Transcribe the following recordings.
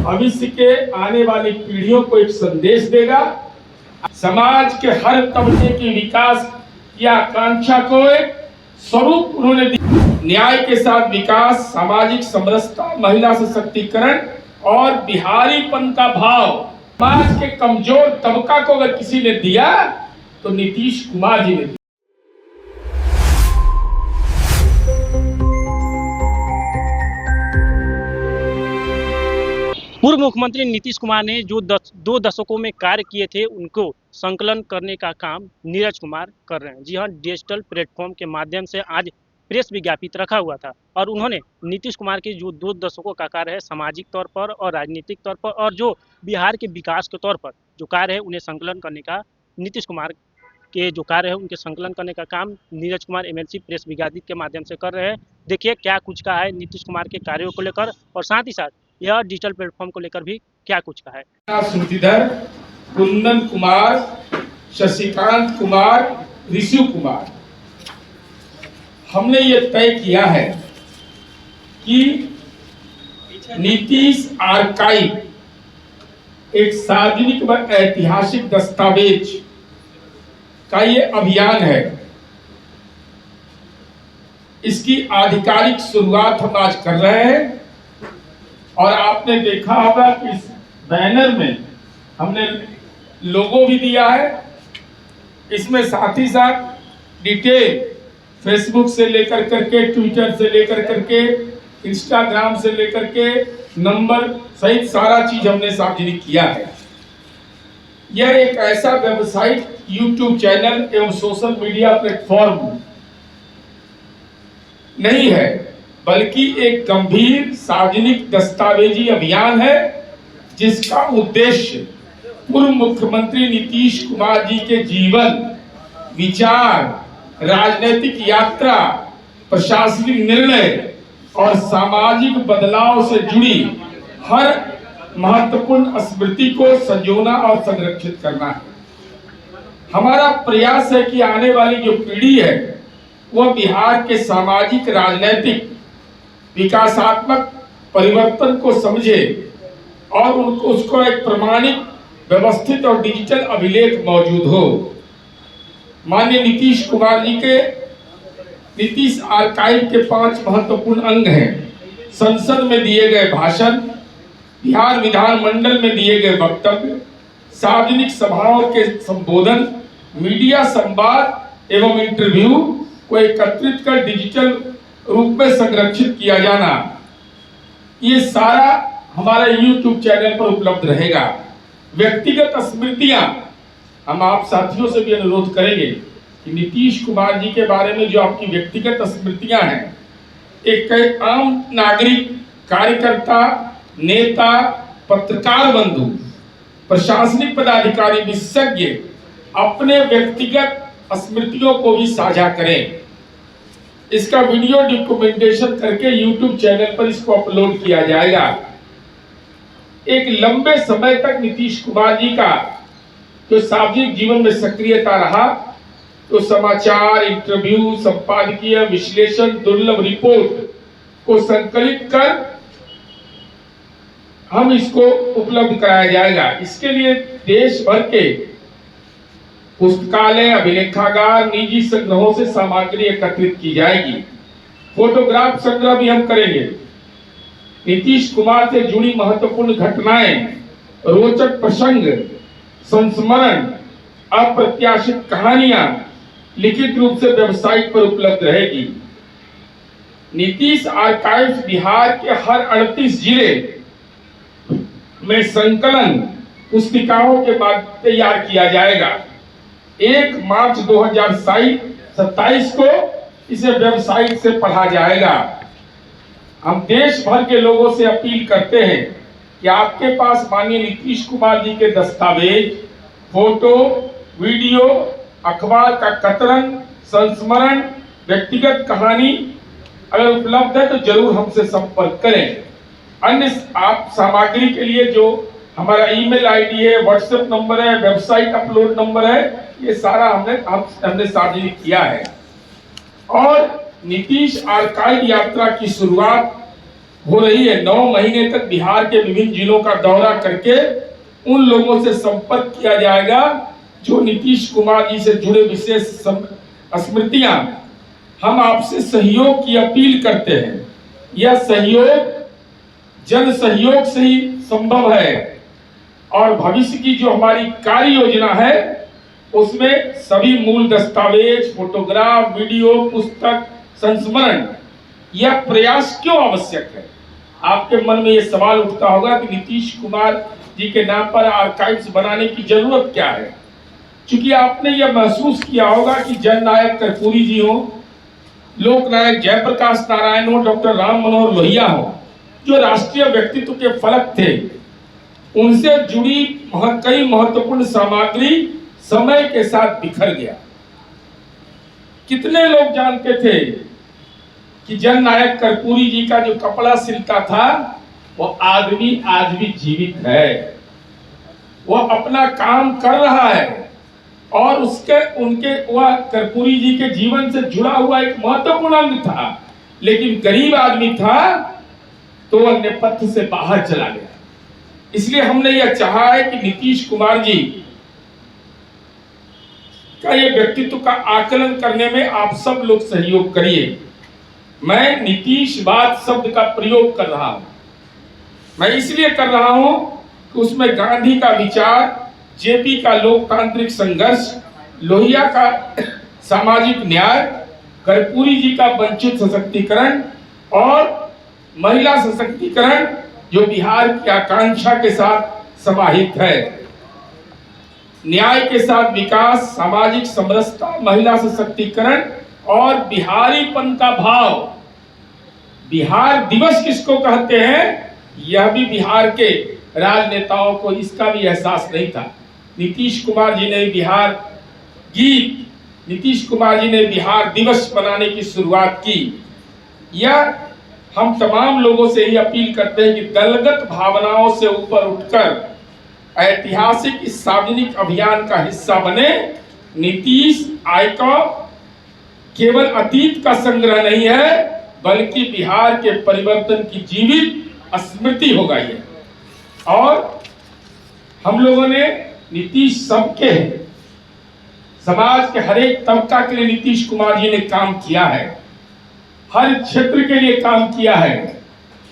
भविष्य के आने वाली पीढ़ियों को एक संदेश देगा। समाज के हर तबके की विकास की आकांक्षा को एक स्वरूप उन्होंने दिया। न्याय के साथ विकास, सामाजिक समरसता, महिला सशक्तिकरण और बिहारीपन का भाव समाज के कमजोर तबका को अगर किसी ने दिया तो नीतीश कुमार जी ने दिया। पूर्व मुख्यमंत्री नीतीश कुमार ने जो दो दशकों में कार्य किए थे उनको संकलन करने का काम नीरज कुमार कर रहे हैं। जी हाँ, डिजिटल प्लेटफॉर्म के माध्यम से आज प्रेस विज्ञापित रखा हुआ था और उन्होंने नीतीश कुमार के जो 2 दशकों का कार्य है सामाजिक तौर पर और राजनीतिक तौर पर और जो बिहार के विकास के तौर पर जो कार्य है उन्हें संकलन करने का नीतीश कुमार के जो कार्य है उनके संकलन करने का काम नीरज कुमार एमएलसी प्रेस विज्ञापित के माध्यम से कर रहे हैं। देखिए क्या कुछ कहा है नीतीश कुमार के कार्यों को लेकर और साथ ही साथ यह डिजिटल प्लेटफॉर्म को लेकर भी क्या कुछ कहा है। श्रुतिधर, कुंदन कुमार, शशिकांत कुमार, ऋषु कुमार, हमने ये तय किया है कि नीतीश आर्काइव एक सार्वजनिक व ऐतिहासिक दस्तावेज का ये अभियान है। इसकी आधिकारिक शुरुआत हम आज कर रहे हैं और आपने देखा होगा कि इस बैनर में हमने लोगो भी दिया है। इसमें साथ ही साथ डिटेल फेसबुक से लेकर करके, ट्विटर से लेकर करके, इंस्टाग्राम से लेकर के नंबर सहित सारा चीज हमने सार्वजनिक किया है। यह एक ऐसा वेबसाइट, यूट्यूब चैनल एवं सोशल मीडिया प्लेटफॉर्म नहीं है, बल्कि एक गंभीर सार्वजनिक दस्तावेजी अभियान है जिसका उद्देश्य पूर्व मुख्यमंत्री नीतीश कुमार जी के जीवन, विचार, राजनीतिक यात्रा, प्रशासनिक निर्णय और सामाजिक बदलाव से जुड़ी हर महत्वपूर्ण स्मृति को संजोना और संरक्षित करना है। हमारा प्रयास है कि आने वाली जो पीढ़ी है वह बिहार के सामाजिक, राजनीतिक, विकासात्मक परिवर्तन को समझे और उसको एक प्रमाणिक, व्यवस्थित और डिजिटल अभिलेख मौजूद हो। माननीय नीतीश कुमार जी के नीतीश आर्काइव के 5 महत्वपूर्ण अंग हैं। संसद में दिए गए भाषण, बिहार विधानमंडल में दिए गए वक्तव्य, सार्वजनिक सभाओं के संबोधन, मीडिया संवाद एवं इंटरव्यू को एकत्रित कर डिजिटल रूप में संरक्षित किया जाना, ये सारा हमारे YouTube चैनल पर उपलब्ध रहेगा। व्यक्तिगत स्मृतियां, हम आप साथियों से भी अनुरोध करेंगे कि नीतीश कुमार जी के बारे में जो आपकी व्यक्तिगत स्मृतियां हैं, एक आम नागरिक, कार्यकर्ता, नेता, पत्रकार बंधु, प्रशासनिक पदाधिकारी, विशेषज्ञ अपने व्यक्तिगत स्मृतियों को भी साझा करें। इसका वीडियो डॉक्यूमेंटेशन करके YouTube चैनल पर इसको अपलोड किया जाएगा। एक लंबे समय तक नीतीश कुमार जी का जो सार्वजनिक जीवन में सक्रियता रहा, तो समाचार, इंटरव्यू, संपादकीय विश्लेषण, दुर्लभ रिपोर्ट को संकलित कर हम इसको उपलब्ध कराया जाएगा। इसके लिए देश भर के पुस्तकालय, अभिलेखागार, निजी संग्रहों से सामग्री एकत्रित की जाएगी। फोटोग्राफ संग्रह भी हम करेंगे। नीतीश कुमार से जुड़ी महत्वपूर्ण घटनाएं, रोचक प्रसंग, संस्मरण, अप्रत्याशित कहानियां लिखित रूप से वेबसाइट पर उपलब्ध रहेगी। नीतीश आर्काइव्स बिहार के हर 38 जिले में संकलन पुस्तिकाओं के बाद तैयार किया जाएगा। 1 मार्च 2027 को इसे वेबसाइट से पढ़ा जाएगा। हम देश भर के लोगों से अपील करते हैं कि आपके पास माननीय नीतीश कुमार जी के दस्तावेज, फोटो, वीडियो, अखबार का कतरन, संस्मरण, व्यक्तिगत कहानी अगर उपलब्ध है तो जरूर हमसे संपर्क करें। अन्य आप सामग्री के लिए जो हमारा ईमेल आईडी है, व्हाट्सएप नंबर है, वेबसाइट अपलोड नंबर है, ये सारा हमने सार्वजनिक किया है। और नीतीश आर्काइव यात्रा की शुरुआत हो रही है। 9 महीने तक बिहार के विभिन्न जिलों का दौरा करके उन लोगों से संपर्क किया जाएगा जो नीतीश कुमार जी से जुड़े विशेष स्मृतियां। हम आपसे सहयोग की अपील करते हैं। यह सहयोग जन सहयोग से ही संभव है और भविष्य की जो हमारी कार्य योजना है उसमें सभी मूल दस्तावेज, फोटोग्राफ, वीडियो, पुस्तक, संस्मरण, यह प्रयास क्यों आवश्यक है? आपके मन में यह सवाल उठता होगा कि नीतीश कुमार जी के नाम पर आर्काइव्स बनाने की जरूरत क्या है? क्योंकि आपने यह महसूस किया होगा कि जननायक कर्पूरी जी हो, लोकनायक जयप्रकाश नारायण हो, डॉक्टर राम मनोहर लोहिया हो, जो राष्ट्रीय व्यक्तित्व के फलक थे, उनसे जुड़ी कई महत्वपूर्ण सामग्री समय के साथ बिखर गया। कितने लोग जानते थे कि जननायक कर्पूरी जी का जो कपड़ा सिलता था वो आदमी आज भी जीवित है, वो अपना काम कर रहा है और वह कर्पूरी जी के जीवन से जुड़ा हुआ एक महत्वपूर्ण अंग था, लेकिन गरीब आदमी था तो वह नेपथ्य से बाहर चला गया। इसलिए हमने यह चाहा है कि नीतीश कुमार जी का ये व्यक्तित्व का आकलन करने में आप सब लोग सहयोग करिए। मैं नीतीशवाद शब्द का प्रयोग कर रहा हूं, मैं इसलिए कर रहा हूं कि उसमें गांधी का विचार, जेपी का लोकतांत्रिक संघर्ष, लोहिया का सामाजिक न्याय, कर्पूरी जी का वंचित सशक्तिकरण और महिला सशक्तिकरण जो बिहार की आकांक्षा के साथ समाहित है। न्याय के साथ विकास, सामाजिक समरसता, महिला सशक्तिकरण और बिहारीपन का भाव। बिहार दिवस किसको कहते हैं, यह भी बिहार के राजनेताओं को इसका भी एहसास नहीं था। नीतीश कुमार जी ने बिहार गीत, नीतीश कुमार जी ने बिहार दिवस मनाने की शुरुआत की। यह हम तमाम लोगों से ही अपील करते हैं कि दलगत भावनाओं से ऊपर उठकर ऐतिहासिक इस सार्वजनिक अभियान का हिस्सा बने। नीतीश आइकॉन केवल अतीत का संग्रह नहीं है, बल्कि बिहार के परिवर्तन की जीवित स्मृति होगा ये। और हम लोगों ने नीतीश सबके हैं, समाज के हर एक तबका के लिए नीतीश कुमार जी ने काम किया है, हर क्षेत्र के लिए काम किया है।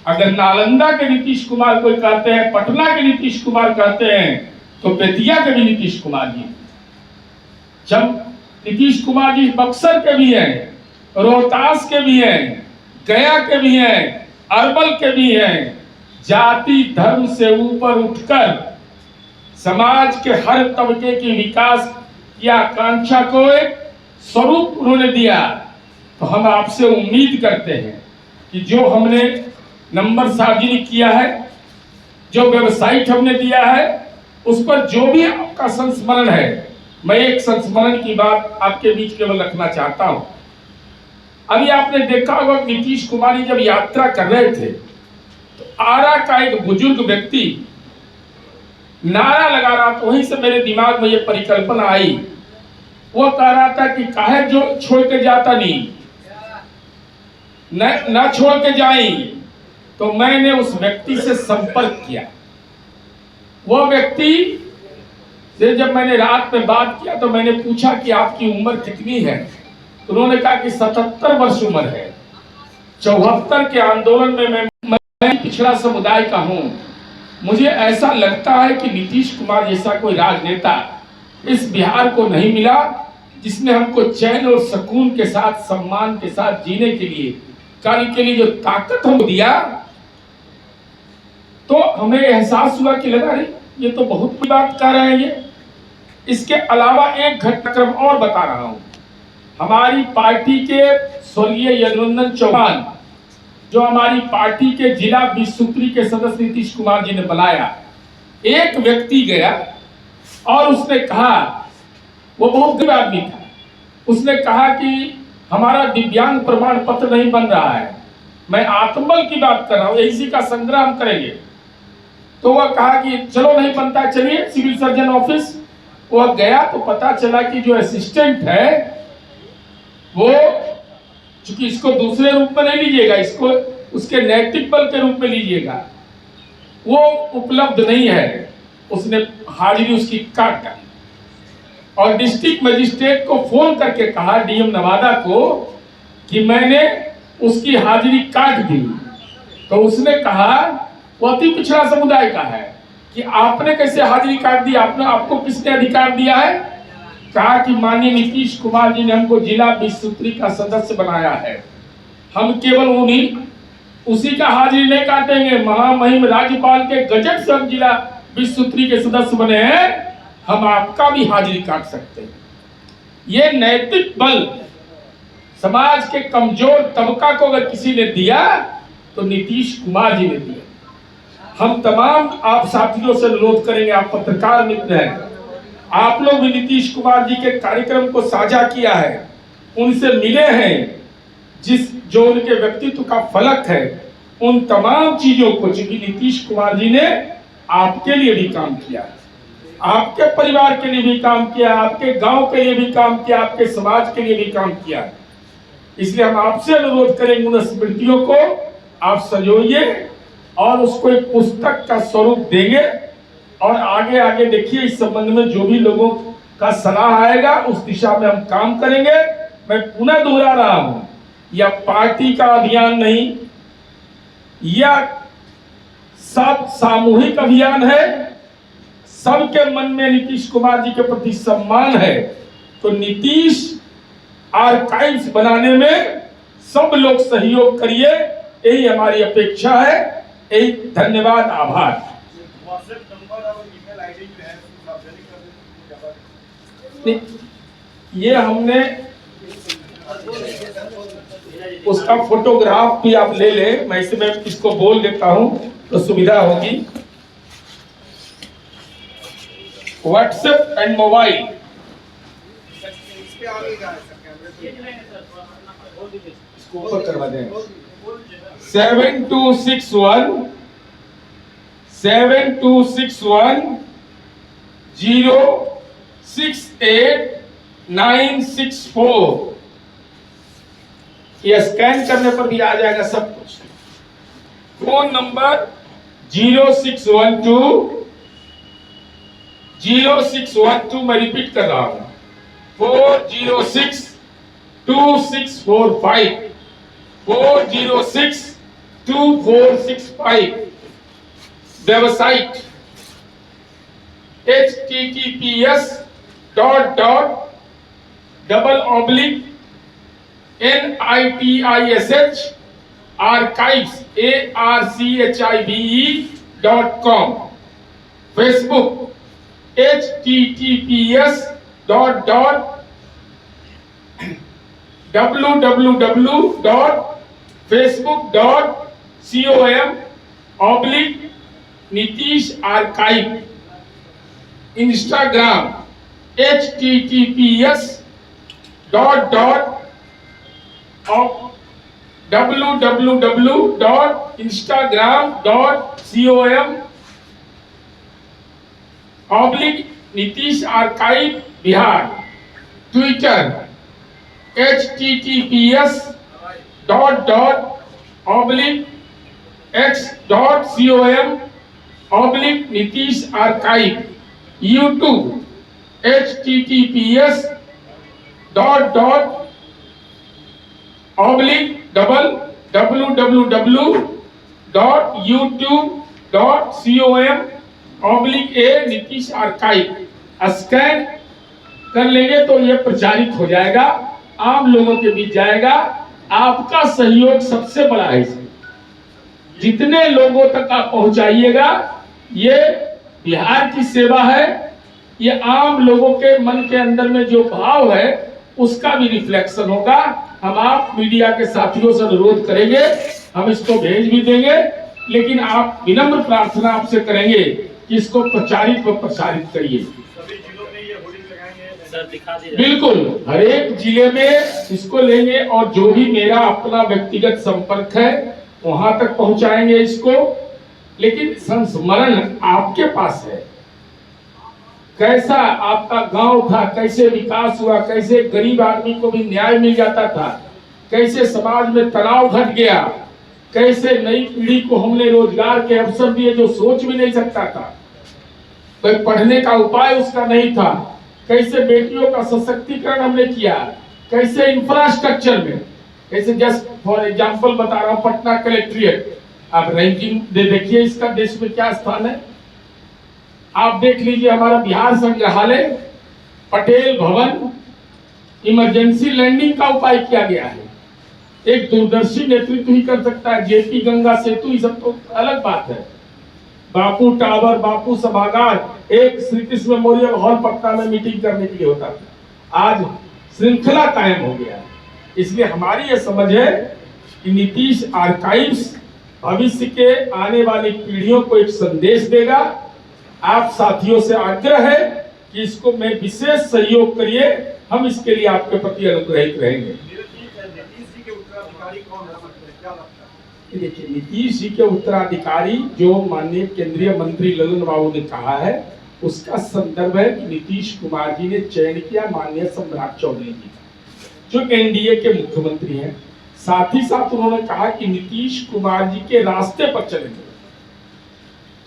अगर नालंदा के नीतीश कुमार कोई कहते हैं, पटना के नीतीश कुमार कहते हैं, तो बेतिया के भी नीतीश कुमार जी, जब नीतीश कुमार जी बक्सर के भी हैं, रोहतास के भी हैं, गया के भी हैं, अरवल के भी हैं। जाति धर्म से ऊपर उठकर समाज के हर तबके की विकास की आकांक्षा को एक स्वरूप उन्होंने दिया। तो हम आपसे उम्मीद करते हैं कि जो हमने नंबर सार्वजनिक किया है, जो वेबसाइट हमने दिया है, उस पर जो भी आपका संस्मरण है, मैं एक संस्मरण की बात आपके बीच केवल रखना चाहता हूं। अभी आपने देखा होगा नीतीश कुमार जी जब यात्रा कर रहे थे तो आरा का एक बुजुर्ग व्यक्ति नारा लगा रहा था। वहीं से मेरे दिमाग में ये परिकल्पना आई। वो कह रहा था कि काहे जो छोड़ के जाता नहीं, न छोड़ के जाई। तो मैंने उस व्यक्ति से संपर्क किया। वह व्यक्ति से जब मैंने रात में बात किया तो मैंने पूछा कि आपकी उम्र कितनी है। तो उन्होंने कहा कि 77 वर्ष उम्र है। 74 के आंदोलन में मैं पिछड़ा समुदाय का हूं। मुझे ऐसा लगता है कि नीतीश कुमार जैसा कोई राजनेता इस बिहार को नहीं मिला जिसने हमको चैन और सुकून के साथ, सम्मान के साथ जीने के लिए, कार्य के लिए जो ताकत हमको दिया। तो हमें एहसास हुआ कि लगा रही ये तो बहुत बड़ी बात कह रहे हैं ये। इसके अलावा एक घटनाक्रम और बता रहा हूं। हमारी पार्टी के स्वर्गीय यदुनंदन चौहान, जो हमारी पार्टी के जिला 20 सूत्री के सदस्य नीतीश कुमार जी ने बनाया, एक व्यक्ति गया और उसने कहा, वो बहुत गरीब आदमी था, उसने कहा कि हमारा दिव्यांग प्रमाण पत्र नहीं बन रहा है। मैं आत्मबल की बात कर रहा हूं, इसी का संग्रह हम करेंगे। तो वह कहा कि चलो नहीं बनता, चलिए सिविल सर्जन ऑफिस। वह गया तो पता चला कि जो असिस्टेंट है वो, चूंकि इसको दूसरे रूप में नहीं लीजिएगा, इसको उसके नैतिक बल के रूप में लीजिएगा, वो उपलब्ध नहीं है। उसने हाजिरी उसकी काट डाली और डिस्ट्रिक्ट मजिस्ट्रेट को फोन करके कहा, डीएम नवादा को, कि मैंने उसकी हाजिरी काट दी। तो उसने कहा वो अति पिछड़ा समुदाय का है कि आपने कैसे हाजिरी काट दी, आपको किसने अधिकार दिया है? कहा कि माननीय नीतीश कुमार जी ने हमको जिला 20 सूत्री का सदस्य बनाया है, हम केवल उसी का हाजिरी नहीं काटेंगे, महामहिम राज्यपाल के गजट से हम जिला 20 सूत्री के सदस्य बने हैं, हम आपका भी हाजिरी काट सकते हैं। ये नैतिक बल समाज के कमजोर तबका को अगर किसी ने दिया तो नीतीश कुमार जी ने दिया। हम तमाम आप साथियों से अनुरोध करेंगे, आप पत्रकार मित्र हैं, आप लोग भी नीतीश कुमार जी के कार्यक्रम को साझा किया है, उनसे मिले हैं, जो उनके व्यक्तित्व का फलक है, उन तमाम चीजों को, चूंकि नीतीश कुमार जी ने आपके लिए भी काम किया, आपके परिवार के लिए भी काम किया, आपके गांव के लिए भी काम किया, आपके समाज के लिए भी काम किया, इसलिए हम आपसे अनुरोध करेंगे उन स्मृतियों को आप सजोइए और उसको एक पुस्तक का स्वरूप देंगे और आगे आगे देखिए इस संबंध में जो भी लोगों का सलाह आएगा उस दिशा में हम काम करेंगे। मैं पुनः दोहरा रहा हूं, यह पार्टी का अभियान नहीं, यह सब सामूहिक अभियान है, सबके मन में नीतीश कुमार जी के प्रति सम्मान है, तो नीतीश आर्काइव्स बनाने में सब लोग सहयोग करिए, यही हमारी अपेक्षा है। यही धन्यवाद, आभार। व्हाट्सएप नंबर और ईमेल आईडी जो है सार्वजनिक कर दें। ये हमने उसका फोटोग्राफ भी आप ले लें, मैं इसको बोल देता हूं तो सुविधा होगी। व्हाट्सएप एंड मोबाइल इसको ऊपर करवा दें। 7261 068964। ये स्कैन करने पर भी आ जाएगा सब कुछ। फोन नंबर 0612 मैं रिपीट कर रहा हूं, 4062645 4062465। Website https://NITISH archives.com। Facebook https://facebook.com/Nitish Archive। Instagram https://www.instagram.com/Nitish Archive Bihar. Twitter https://x.com/Nitish Archive। YouTube https://www.youtube.com/Nitish Archive। Scan कर लेंगे तो ये प्रचारित हो जाएगा, आम लोगों के बीच जाएगा। आपका सहयोग सबसे बड़ा है, जितने लोगों तक आप पहुंचाइएगा, ये बिहार की सेवा है, ये आम लोगों के मन के अंदर में जो भाव है उसका भी रिफ्लेक्शन होगा। हम आप मीडिया के साथियों से अनुरोध करेंगे, हम इसको भेज भी देंगे, लेकिन आप विनम्र प्रार्थना आपसे करेंगे कि इसको प्रचारित व प्रसारित करिए। सभी जिलों में ये होर्डिंग लगाएंगे सर, दिखा दीजिए। बिल्कुल, हर एक जिले में इसको लेंगे और जो भी मेरा अपना व्यक्तिगत संपर्क है वहां तक पहुंचाएंगे इसको। लेकिन संस्मरण आपके पास है, कैसा आपका गांव था, कैसे विकास हुआ, कैसे गरीब आदमी को भी न्याय मिल जाता था, कैसे समाज में तनाव घट गया, कैसे नई पीढ़ी को हमने रोजगार के अवसर दिए जो सोच भी नहीं सकता था, कोई पढ़ने का उपाय उसका नहीं था। कैसे बेटियों का सशक्तिकरण हमने किया, कैसे इंफ्रास्ट्रक्चर में, कैसे जस्ट फॉर एग्जांपल बता रहा हूं, पटना कलेक्ट्रेट आप रैंकिंग देखिए इसका देश में क्या स्थान है। आप देख लीजिए हमारा बिहार संग्रहालय, पटेल भवन, इमरजेंसी लैंडिंग का उपाय किया गया है। एक दूरदर्शी नेतृत्व ही कर सकता है। जेपी गंगा सेतु, ये सब तो अलग बात है। बापू टावर, बापू सभागार, एक श्री कृष्ण मेमोरियल हॉल पटना में मीटिंग करने के लिए होता था, आज श्रृंखला कायम हो गया है। इसलिए हमारी यह समझ है कि नीतीश आर्काइव्स भविष्य के आने वाली पीढ़ियों को एक संदेश देगा। आप साथियों से आग्रह है कि इसको में विशेष सहयोग करिए, हम इसके लिए आपके प्रति अनुग्रहित रहेंगे। नीतीश जी के उत्तराधिकारी कौन हो सकते हैं, क्या लगता है? देखिए, नीतीश जी के उत्तराधिकारी जो माननीय केंद्रीय मंत्री ललन बाबू ने कहा है, उसका संदर्भ है कि नीतीश कुमार जी ने चयन किया माननीय सम्राट चौधरी जी जो एनडीए के मुख्यमंत्री हैं। साथ ही साथ उन्होंने कहा कि नीतीश कुमार जी के रास्ते पर चलेंगे।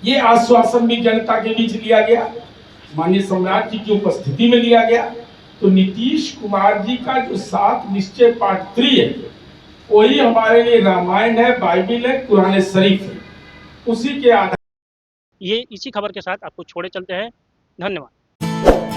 ये आश्वासन भी जनता के बीच लिया गया, माननीय सम्राट जी की उपस्थिति में लिया गया। तो नीतीश कुमार जी का जो 7 निश्चय पार्ट 3 है, वही हमारे लिए रामायण है, बाइबिल है, कुरान शरीफ है। उसी के आधार ये इसी खबर के साथ आपको छोड़े चलते हैं। धन्यवाद।